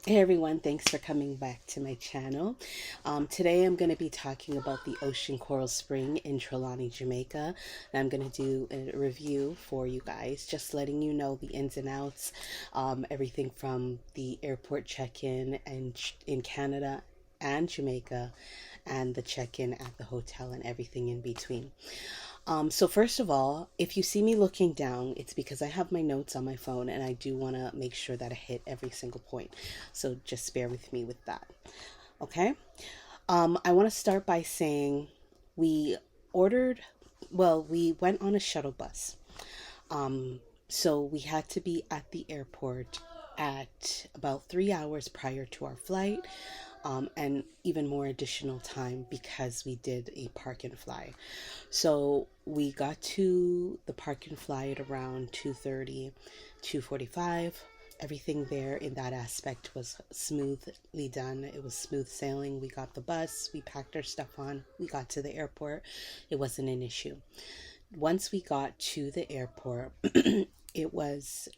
Hey everyone, thanks for coming back to my channel. Today I'm going to be talking about the Ocean Coral Spring in Trelawny, Jamaica. And I'm going to do a review for you guys, just letting you know the ins and outs, everything from the airport check-in and in Canada and Jamaica, and the check-in at the hotel and everything in between. So first of all, if you see me looking down, it's because I have my notes on my phone and I do want to make sure that I hit every single point. So just bear with me with that. Okay. I want to start by saying we ordered, we went on a shuttle bus. So we had to be at the airport at about 3 hours prior to our flight, and even more additional time because we did a park and fly. So we got to the park and fly at around 2:30, 2:45. Everything there in that aspect was smoothly done. It was smooth sailing. We got the bus, we packed our stuff on, we got to the airport. It wasn't an issue. Once we got to the airport, it was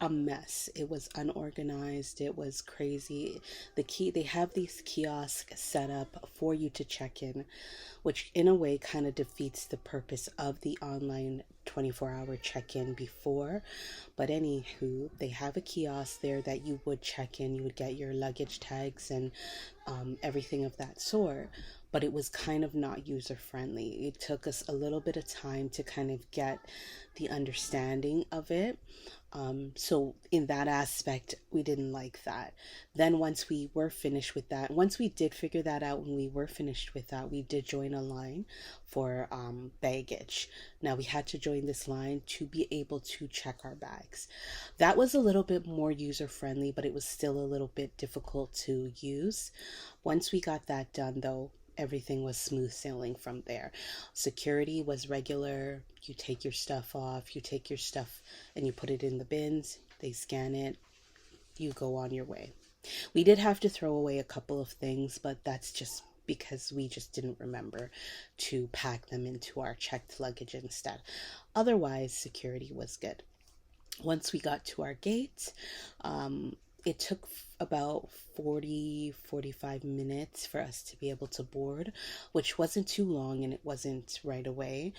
a mess. It was unorganized. It was crazy. They have these kiosks set up for you to check in, which in a way kind of defeats the purpose of the online 24-hour check-in before. But anywho, they have a kiosk there that you would check in. You would get your luggage tags and everything of that sort, but it was kind of not user friendly. It took us a little bit of time to kind of get the understanding of it. So in that aspect, we didn't like that. Then once we were finished with that, once we did figure that out, when we were finished with that, we did join a line for baggage. Now we had to join this line to be able to check our bags. That was a little bit more user friendly, but it was still a little bit difficult to use. Once we got that done, though, everything was smooth sailing from there. Security was regular. You take your stuff off, you take your stuff and you put it in the bins. They scan it, you go on your way. We did have to throw away a couple of things, but that's just because we just didn't remember to pack them into our checked luggage instead. Otherwise, security was good. Once we got to our gate, it took about 45 minutes for us to be able to board, which wasn't too long and it wasn't right away.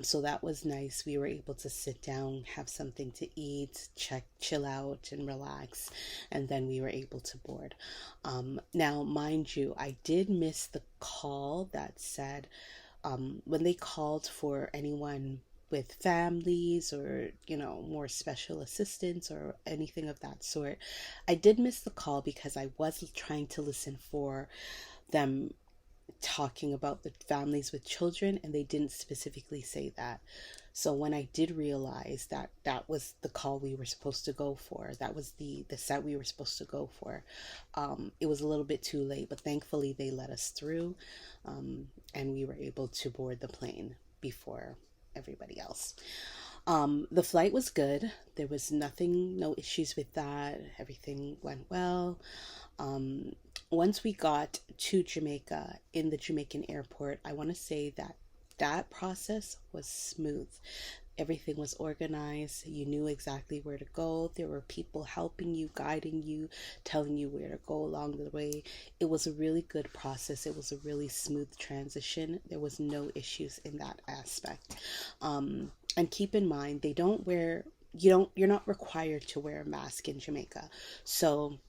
So that was nice. We were able to sit down, have something to eat, chill out, and relax, and then we were able to board. Now, mind you, I did miss the call that said, when they called for anyone with families or more special assistance or anything of that sort. I did miss the call because I was trying to listen for them talking about the families with children, and they didn't specifically say that. So when I did realize that that was the call we were supposed to go for, that was the set we were supposed to go for, it was a little bit too late, but thankfully they let us through, and we were able to board the plane before everybody else. The flight was good. There was nothing, no issues with that. Everything went well. Um, Once we got to Jamaica in the Jamaican airport, I want to say that that process was smooth. Everything was organized. You knew exactly where to go. There were people helping you, guiding you, telling you where to go along the way. It was a really good process. It was a really smooth transition. There was no issues in that aspect. And keep in mind, they don't wear, you're not required to wear a mask in Jamaica. So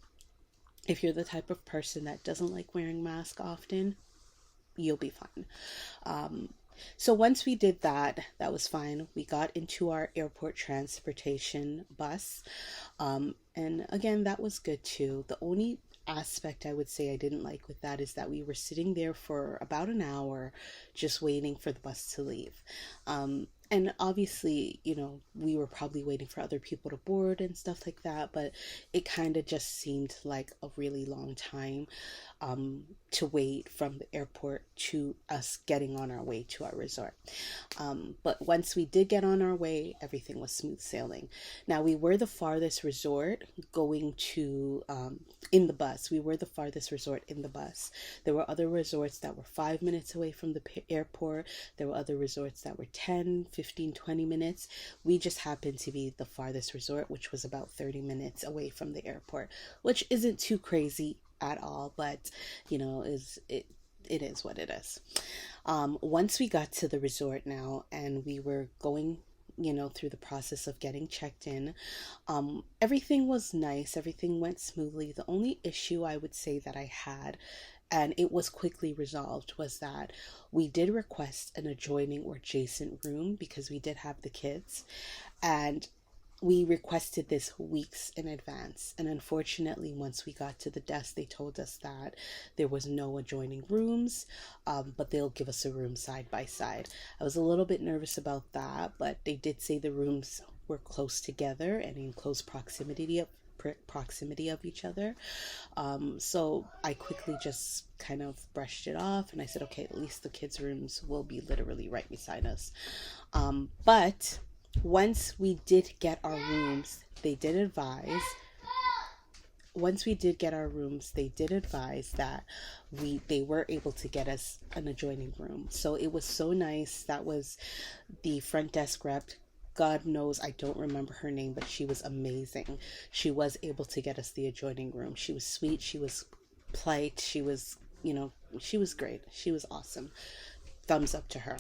if you're the type of person that doesn't like wearing masks often, you'll be fine. Um, so once we did that, that was fine. We got into our airport transportation bus. And again, that was good too. The only aspect I would say I didn't like with that is that we were sitting there for about an hour just waiting for the bus to leave. And obviously, we were probably waiting for other people to board and stuff like that, but it kind of just seemed like a really long time, to wait from the airport to us getting on our way to our resort. But once we did get on our way, everything was smooth sailing. Now, we were the farthest resort going to in the bus. We were the farthest resort in the bus. There were other resorts that were 5 minutes away from the airport. There were other resorts that were 10, 15, 20 minutes. We just happened to be the farthest resort, which was about 30 minutes away from the airport, which isn't too crazy at all, but it is what it is. Once we got to the resort now and we were going through the process of getting checked in. Everything was nice, everything went smoothly. The only issue I would say that I had, and it was quickly resolved, was that we did request an adjoining or adjacent room because we did have the kids, and we requested this weeks in advance. And unfortunately, once we got to the desk, they told us that there was no adjoining rooms, but they'll give us a room side by side. I was a little bit nervous about that, but they did say the rooms were close together and in close proximity of each other. So I quickly just kind of brushed it off and I said, okay, at least the kids' rooms will be literally right beside us. But once we did get our rooms, they did advise that they were able to get us an adjoining room. So it was so nice. That was the front desk rep. God knows I don't remember her name, but she was amazing. She was able to get us the adjoining room. She was sweet. She was polite. She was great. She was awesome. Thumbs up to her.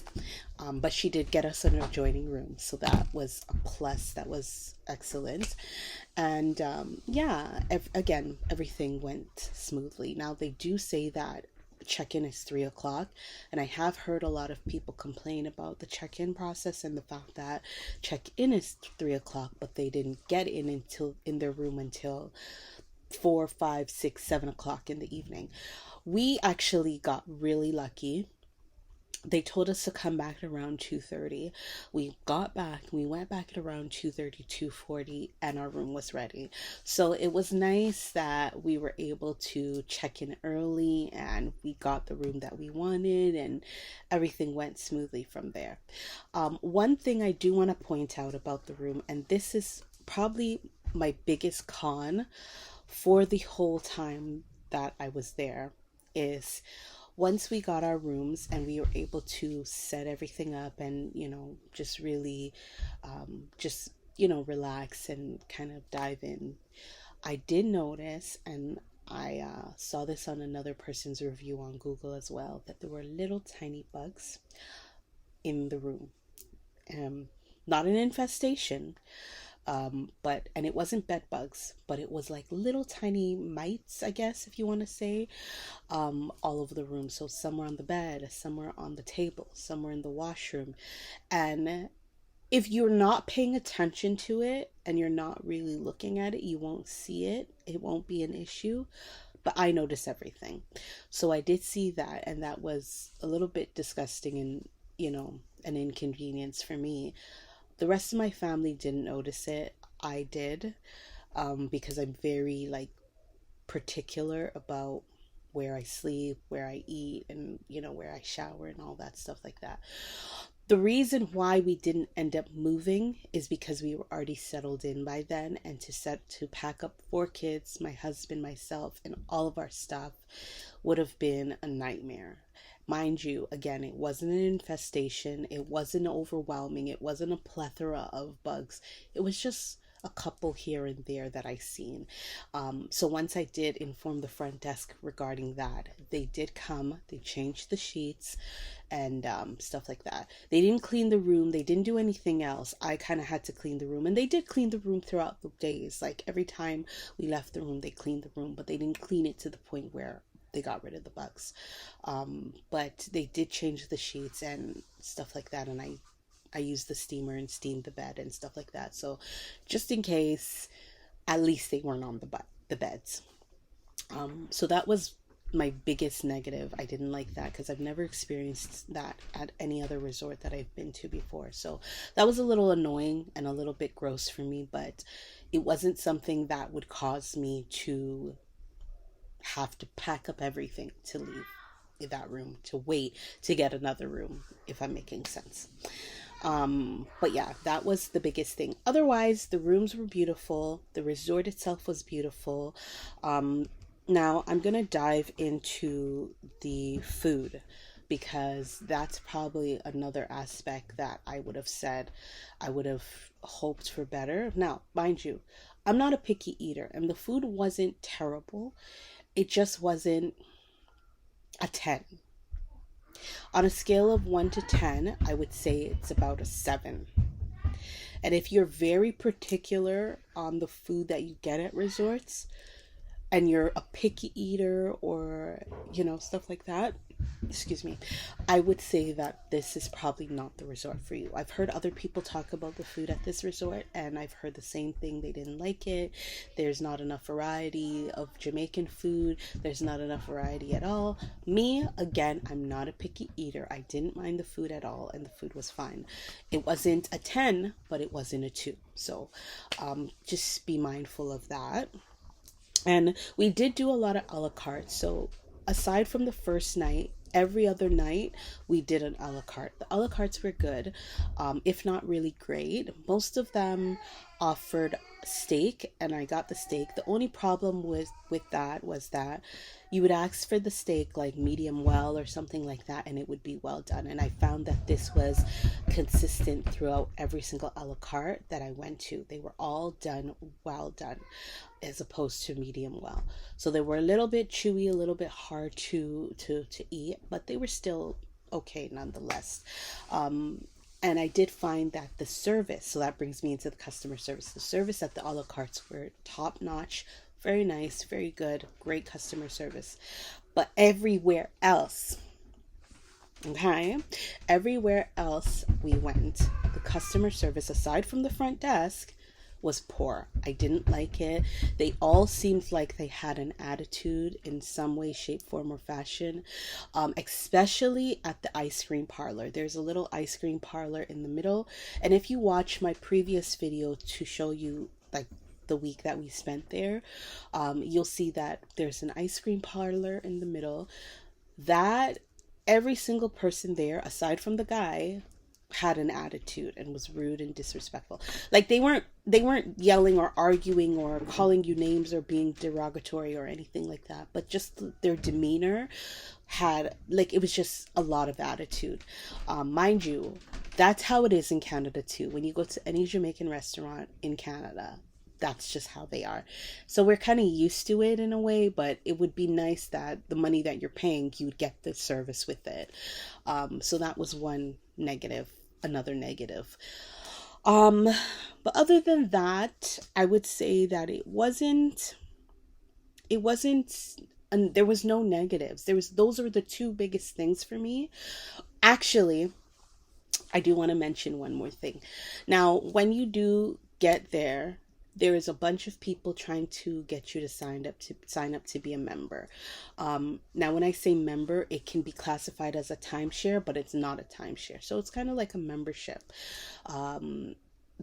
But she did get us an adjoining room, so that was a plus. That was excellent. And again, everything went smoothly. Now they do say that check-in is 3 o'clock, and I have heard a lot of people complain about the check-in process and the fact that check-in is 3 o'clock, but they didn't get in their room until 4, 5, 6, 7 o'clock in the evening. We actually got really lucky. They told us to come back at around 2:30. We went back at around 2:30, 2:40, and our room was ready. So it was nice that we were able to check in early and we got the room that we wanted and everything went smoothly from there. One thing I do want to point out about the room, and this is probably my biggest con for the whole time that I was there, is once we got our rooms and we were able to set everything up and, just really, relax and kind of dive in, I did notice, and I saw this on another person's review on Google as well, that there were little tiny bugs in the room. Not an infestation, and it wasn't bed bugs, but it was like little tiny mites, I guess, if you want to say, all over the room. So somewhere on the bed, somewhere on the table, somewhere in the washroom. And if you're not paying attention to it and you're not really looking at it, you won't see it. It won't be an issue. But I noticed everything. So I did see that, and that was a little bit disgusting and, an inconvenience for me. The rest of my family didn't notice it. I did, because I'm very particular about where I sleep, where I eat, and where I shower and all that stuff like that. The reason why we didn't end up moving is because we were already settled in by then, and to pack up 4 kids, my husband, myself, and all of our stuff would have been a nightmare. Mind you, again, it wasn't an infestation, it wasn't overwhelming, it wasn't a plethora of bugs, it was just a couple here and there that I seen. So once I did inform the front desk regarding that, they did come, they changed the sheets and stuff like that. They didn't clean the room, they didn't do anything else. I kind of had to clean the room, and they did clean the room throughout the days. Like every time we left the room, they cleaned the room, but they didn't clean it to the point where they got rid of the bugs. But they did change the sheets and stuff like that, and I used the steamer and steamed the bed and stuff like that. So just in case, at least they weren't on the beds. So that was my biggest negative. I didn't like that because I've never experienced that at any other resort that I've been to before. So that was a little annoying and a little bit gross for me, but it wasn't something that would cause me to have to pack up everything to leave that room, to wait to get another room, if I'm making sense. But yeah, that was the biggest thing. Otherwise, the rooms were beautiful. The resort itself was beautiful. Now I'm going to dive into the food because that's probably another aspect that I would have said I would have hoped for better. Now, mind you, I'm not a picky eater and the food wasn't terrible. It just wasn't a 10. On a scale of 1 to 10, I would say it's about a 7. And if you're very particular on the food that you get at resorts, and you're a picky eater or stuff like that, excuse me, I would say that this is probably not the resort for you. I've heard other people talk about the food at this resort and I've heard the same thing. They didn't like it. There's not enough variety of Jamaican food. There's not enough variety at all. Me, again, I'm not a picky eater. I didn't mind the food at all and the food was fine. It wasn't a 10, but it wasn't a 2. So just be mindful of that. And we did do a lot of a la carte. So aside from the first night, every other night we did an a la carte. The a la cartes were good, if not really great. Most of them offered steak, and I got the steak. The only problem with that was that you would ask for the steak like medium well or something like that, and it would be well done. And I found that this was consistent throughout every single a la carte that I went to. They were all done well done, as opposed to medium well. So they were a little bit chewy, a little bit hard to eat, but they were still okay nonetheless. And I did find that the service, so that brings me into the customer service. The service at the a la cartes were top notch, very nice, very good, great customer service. But everywhere else, okay, everywhere else we went, the customer service, aside from the front desk, was poor. I didn't like it. They all seemed like they had an attitude in some way, shape, form, or fashion, especially at the ice cream parlor. There's a little ice cream parlor in the middle. And if you watch my previous video to show you like the week that we spent there, you'll see that there's an ice cream parlor in the middle. That every single person there, aside from the guy, had an attitude and was rude and disrespectful. Like they weren't yelling or arguing or calling you names or being derogatory or anything like that, but just their demeanor had, like, it was just a lot of attitude. Mind you, that's how it is in Canada too. When you go to any Jamaican restaurant in Canada, that's just how they are. So we're kind of used to it in a way, but it would be nice that the money that you're paying, you would get the service with it. So that was one negative, another negative. But other than that, I would say that it wasn't, and there was no negatives. Those are the two biggest things for me. Actually, I do want to mention one more thing. Now, when you do get there, there is a bunch of people trying to get you to sign up to be a member. Now, when I say member, it can be classified as a timeshare, but it's not a timeshare. So it's kind of like a membership.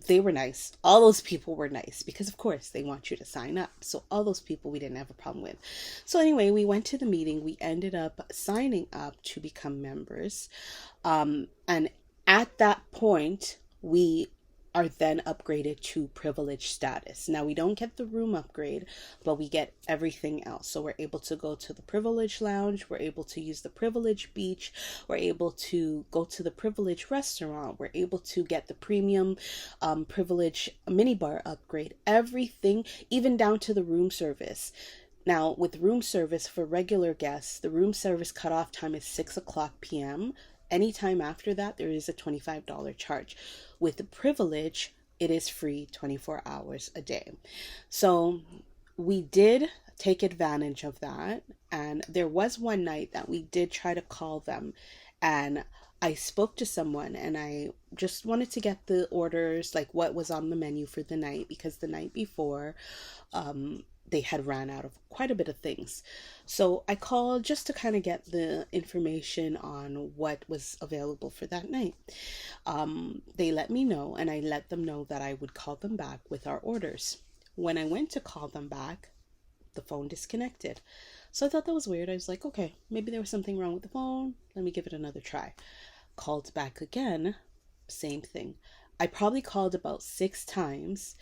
They were nice. All those people were nice because, of course, they want you to sign up. So all those people we didn't have a problem with. So anyway, we went to the meeting. We ended up signing up to become members. And at that point, we are then upgraded to privilege status. Now we don't get the room upgrade, but we get everything else. So we're able to go to the privilege lounge, we're able to use the privilege beach, we're able to go to the privilege restaurant, we're able to get the premium privilege minibar upgrade, everything, even down to the room service. Now, with room service for regular guests, the room service cutoff time is 6 o'clock p.m. Anytime after that, there is a $25 charge. With the privilege, it is free 24 hours a day. So we did take advantage of that. And there was one night that we did try to call them. And I spoke to someone and I just wanted to get the orders, like what was on the menu for the night, because the night before, they had ran out of quite a bit of things. So I called just to kind of get the information on what was available for that night. They let me know, and I let them know that I would call them back with our orders. When I went to call them back, the phone disconnected. So I thought that was weird. I was like, okay, maybe there was something wrong with the phone. Let me give it another try. Called back again, same thing. I probably called about 6 times,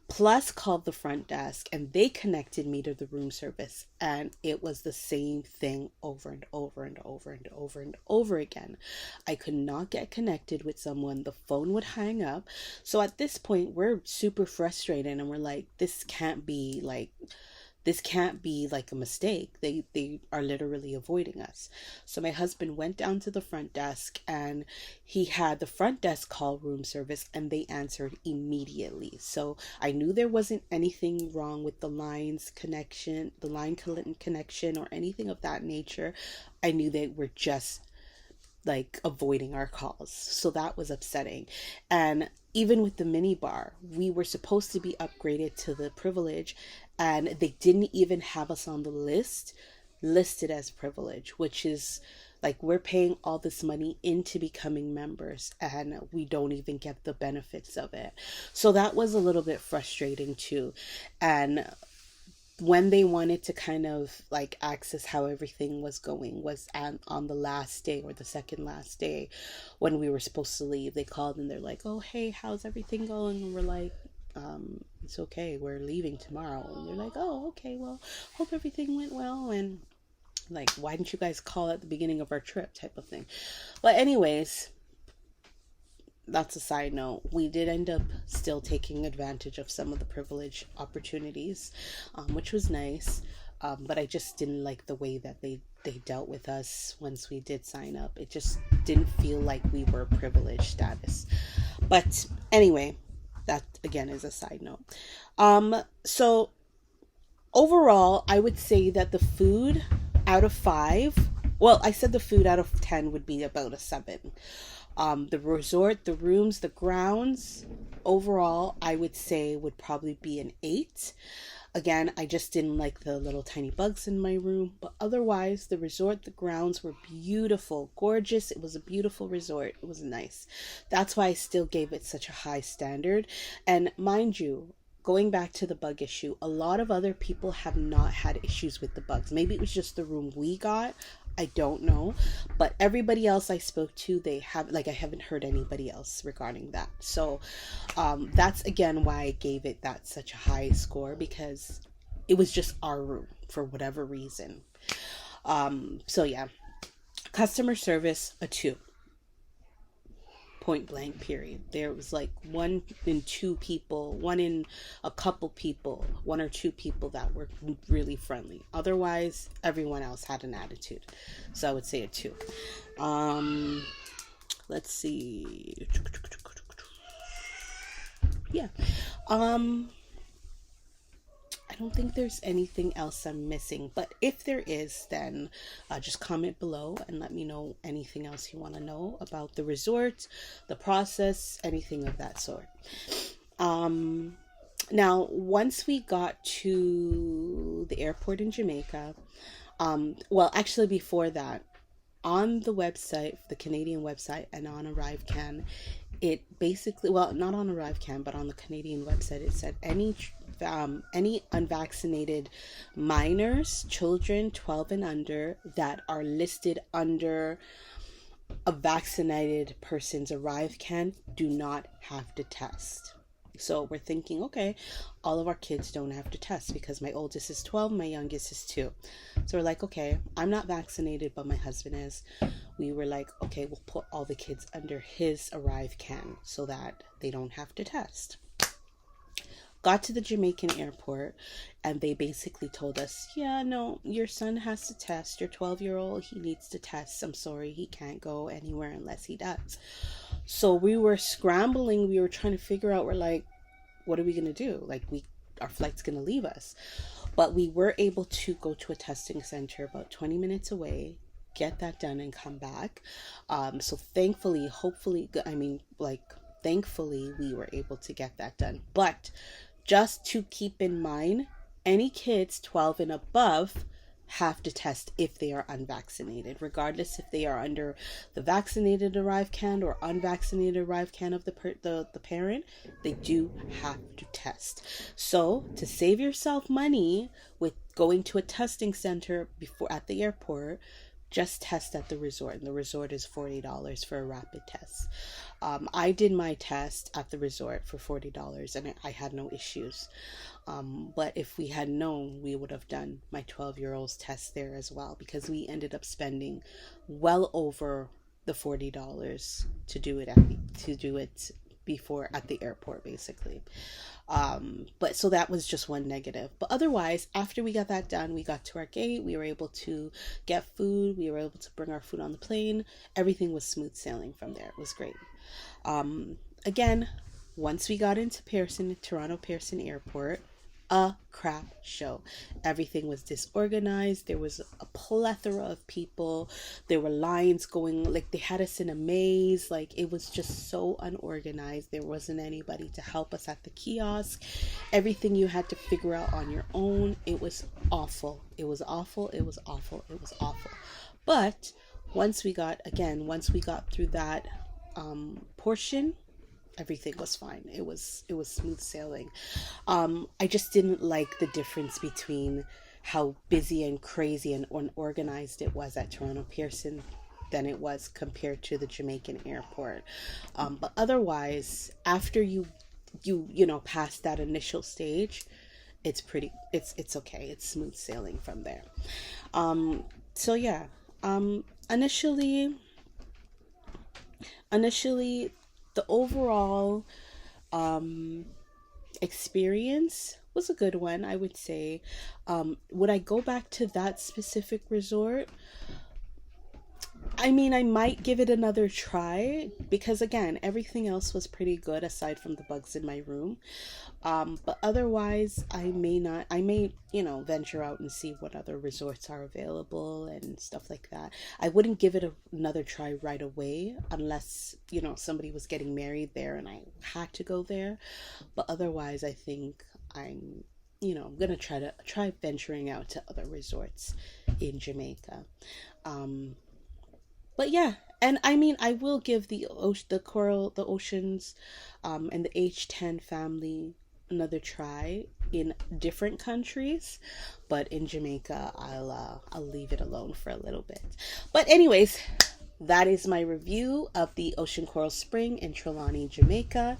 plus called the front desk, and they connected me to the room service, and it was the same thing over and over and over and over and over again. I could not get connected with someone. The phone would hang up. So at this point, we're super frustrated, and we're like, this can't be like a mistake. They are literally avoiding us. So my husband went down to the front desk, and he had the front desk call room service, and they answered immediately. So I knew there wasn't anything wrong with the line connection or anything of that nature. I knew they were just like avoiding our calls. So that was upsetting. And even with the mini bar, we were supposed to be upgraded to the privilege, and they didn't even have us on the listed as privilege, which is like, we're paying all this money into becoming members, and we don't even get the benefits of it. So that was a little bit frustrating too. And when they wanted to kind of like access how everything was going was on the last day, or the second last day, when we were supposed to leave, they called and they're like, oh, hey, how's everything going? And we're like, it's okay, we're leaving tomorrow. And they're like, oh, okay, well, hope everything went well. And like, why didn't you guys call at the beginning of our trip, type of thing. But anyways, that's a side note. We did end up still taking advantage of some of the privilege opportunities, which was nice. But I just didn't like the way that they dealt with us once we did sign up. It just didn't feel like we were privileged status. But anyway, that again is a side note. So overall, I would say that the food out of 5, well, I said the food out of 10 would be about a 7. The resort, the rooms, the grounds, overall, I would say would probably be an 8. Again, I just didn't like the little tiny bugs in my room, but otherwise, the resort, the grounds were beautiful, gorgeous. It was a beautiful resort. It was nice. That's why I still gave it such a high standard. And mind you, going back to the bug issue, a lot of other people have not had issues with the bugs. Maybe it was just the room we got. I don't know, but everybody else I spoke to, they have, like, I haven't heard anybody else regarding that. So that's again why I gave it that such a high score, because it was just our room for whatever reason. So yeah, customer service, a 2. Point blank, period. There was like 1 in 2 people, 1 in a couple people, 1 or 2 people that were really friendly. Otherwise, everyone else had an attitude. So I would say a 2. Let's see. Yeah. I don't think there's anything else I'm missing, but if there is, then just comment below and let me know anything else you want to know about the resort, the process, anything of that sort. Now, once we got to the airport in Jamaica, well, actually before that, on the website, the Canadian website, and on ArriveCan, it basically, well, not on ArriveCan, but on the Canadian website, it said any unvaccinated minors, children 12 and under, that are listed under a vaccinated person's ArriveCan do not have to test. So we're thinking, okay, all of our kids don't have to test, because my oldest is 12, my youngest is 2. So we're like, okay, I'm not vaccinated, but my husband is. We were like, okay, we'll put all the kids under his ArriveCan so that they don't have to test. Got to the Jamaican airport, and they basically told us, yeah, no, your son has to test. Your 12-year-old, he needs to test. I'm sorry, he can't go anywhere unless he does. So we were scrambling. We were trying to figure out, we're like, what are we going to do? Like, our flight's going to leave us. But we were able to go to a testing center about 20 minutes away, get that done, and come back. So thankfully, thankfully, we were able to get that done. But just to keep in mind, any kids 12 and above have to test if they are unvaccinated, regardless if they are under the vaccinated ArriveCan or unvaccinated ArriveCan of the parent. They do have to test. So to save yourself money with going to a testing center before at the airport, just test at the resort, and the resort is $40 for a rapid test. I did my test at the resort for $40, and I had no issues. But if we had known, we would have done my 12-year-old's test there as well, because we ended up spending well over the $40 to do it before at the airport, basically. But so that was just one negative. But otherwise, after we got that done, we got to our gate, we were able to get food, we were able to bring our food on the plane. Everything was smooth sailing from there. It was great. Again, once we got into Toronto Pearson Airport, a crap show. Everything was disorganized. There was a plethora of people. There were lines going, like they had us in a maze. Like it was just so unorganized. There wasn't anybody to help us at the kiosk. Everything you had to figure out on your own. It was awful. It was awful. It was awful. It was awful. But once we got through that portion, everything was fine. It was smooth sailing. I just didn't like the difference between how busy and crazy and unorganized it was at Toronto Pearson than it was compared to the Jamaican airport. But otherwise, after you pass that initial stage, it's okay. It's smooth sailing from there. So yeah. Initially, the overall experience was a good one, I would say. Would I go back to that specific resort? I mean, I might give it another try, because again, everything else was pretty good aside from the bugs in my room. But otherwise, I may, venture out and see what other resorts are available and stuff like that. I wouldn't give it another try right away unless, somebody was getting married there and I had to go there. But otherwise, I think I'm going to try venturing out to other resorts in Jamaica. But yeah, and I mean, I will give the oceans, and the H10 family another try in different countries, but in Jamaica, I'll leave it alone for a little bit. But anyways, that is my review of the Ocean Coral Spring in Trelawny, Jamaica.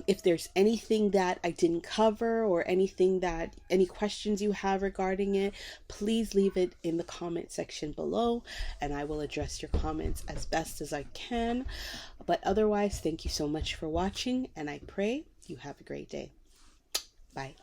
If there's anything that I didn't cover or any questions you have regarding it, please leave it in the comment section below and I will address your comments as best as I can. But otherwise, thank you so much for watching and I pray you have a great day. Bye.